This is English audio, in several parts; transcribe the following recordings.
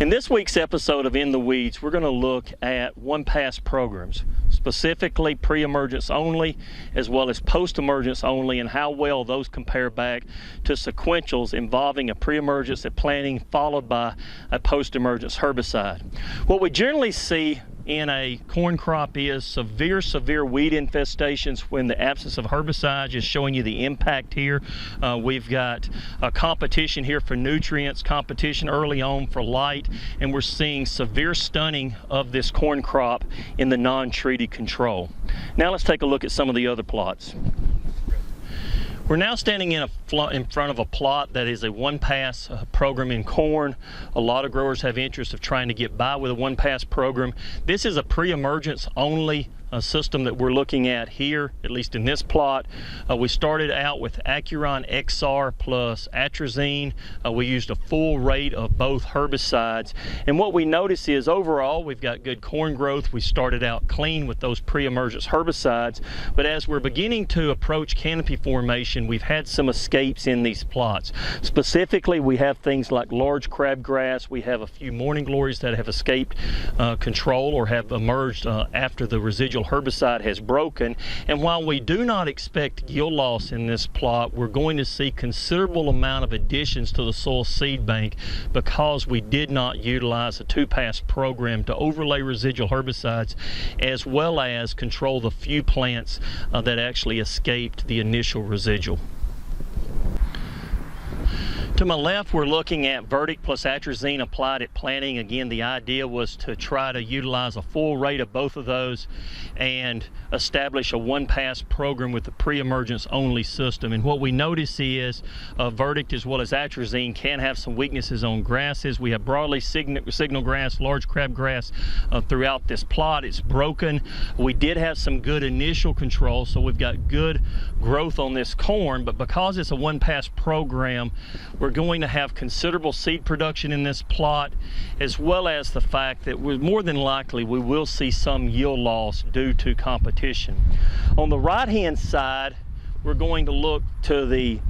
In this week's episode of In the Weeds, we're going to look at one-pass programs, specifically pre-emergence only, as well as post-emergence only, and how well those compare back to sequentials involving a pre-emergence at planting followed by a post-emergence herbicide. What we generally see in a corn crop is severe weed infestations when the absence of herbicides is showing you the impact here. We've got a competition here for nutrients, competition early on for light, and we're seeing severe stunning of this corn crop in the non-treated control. Now let's take a look at some of the other plots. We're now standing in front of a plot that is a one-pass program in corn. A lot of growers have interest of trying to get by with a one-pass program. This is a pre-emergence only system that we're looking at here, at least in this plot. We started out with Acuron XR plus atrazine. We used a full rate of both herbicides, and what we notice is overall we've got good corn growth. We started out clean with those pre-emergence herbicides, but as we're beginning to approach canopy formation, we've had some escapes in these plots. Specifically, we have things like large crabgrass. We have a few morning glories that have escaped control or have emerged after the residual herbicide has broken. And while we do not expect yield loss in this plot, we're going to see considerable amount of additions to the soil seed bank because we did not utilize a two-pass program to overlay residual herbicides as well as control the few plants that actually escaped the initial residual. To my left, we're looking at Verdict plus atrazine applied at planting. Again, the idea was to try to utilize a full rate of both of those and establish a one-pass program with the pre-emergence only system. And what we notice is Verdict as well as atrazine can have some weaknesses on grasses. We have broadleaf signal grass, large crabgrass throughout this plot. It's broken. We did have some good initial control, so we've got good growth on this corn, but because it's a one-pass program, we're going to have considerable seed production in this plot, as well as the fact that more than likely we will see some yield loss due to competition. On the right-hand side, we're going to look to the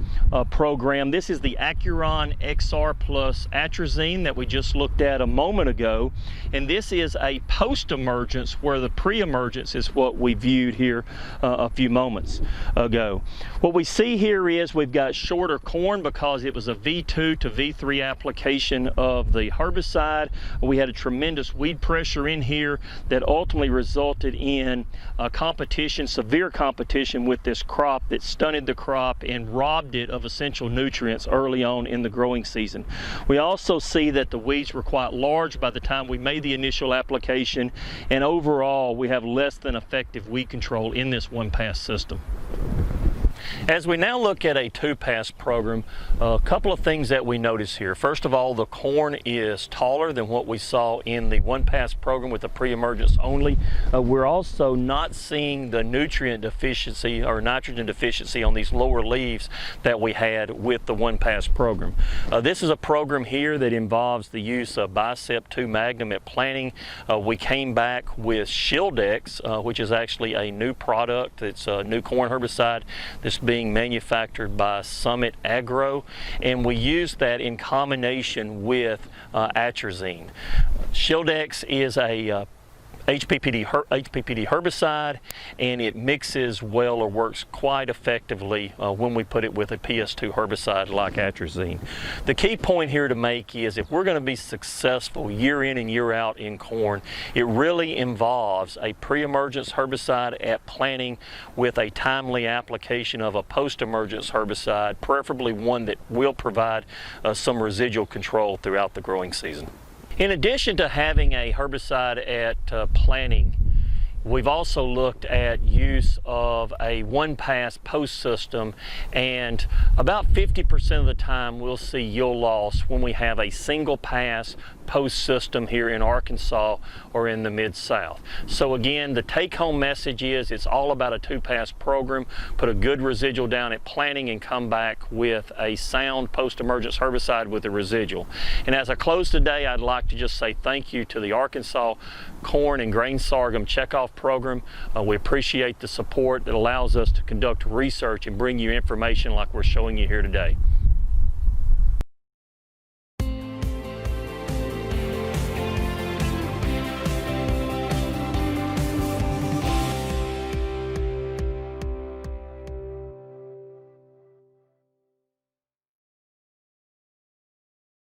program. This is the Acuron XR plus atrazine that we just looked at a moment ago, and this is a post-emergence where the pre-emergence is what we viewed here a few moments ago. What we see here is we've got shorter corn because it was a V2 to V3 application of the herbicide. We had a tremendous weed pressure in here that ultimately resulted in competition, severe competition with this crop that stunted the crop and robbed it of essential nutrients early on in the growing season. We also see that the weeds were quite large by the time we made the initial application, and overall we have less than effective weed control in this one-pass system. As we now look at a two-pass program, a couple of things that we notice here. First of all, the corn is taller than what we saw in the one-pass program with the pre-emergence only. We're also not seeing the nutrient deficiency or nitrogen deficiency on these lower leaves that we had with the one-pass program. This is a program here that involves the use of Bicep 2 Magnum at planting. We came back with Shieldex, which is actually a new product. It's a new corn herbicide that's being manufactured by Summit Agro, and we use that in combination with atrazine. Shieldex is a HPPD herbicide, and it mixes well or works quite effectively when we put it with a PS2 herbicide like atrazine. The key point here to make is if we're going to be successful year in and year out in corn, it really involves a pre-emergence herbicide at planting with a timely application of a post-emergence herbicide, preferably one that will provide some residual control throughout the growing season. In addition to having a herbicide at planting, we've also looked at use of a one-pass post system, and about 50% of the time we'll see yield loss when we have a single pass post system here in Arkansas or in the Mid-South. So again, the take-home message is it's all about a two-pass program. Put a good residual down at planting and come back with a sound post-emergence herbicide with a residual. And as I close today, I'd like to just say thank you to the Arkansas Corn and Grain Sorghum Checkoff Program. We appreciate the support that allows us to conduct research and bring you information like we're showing you here today.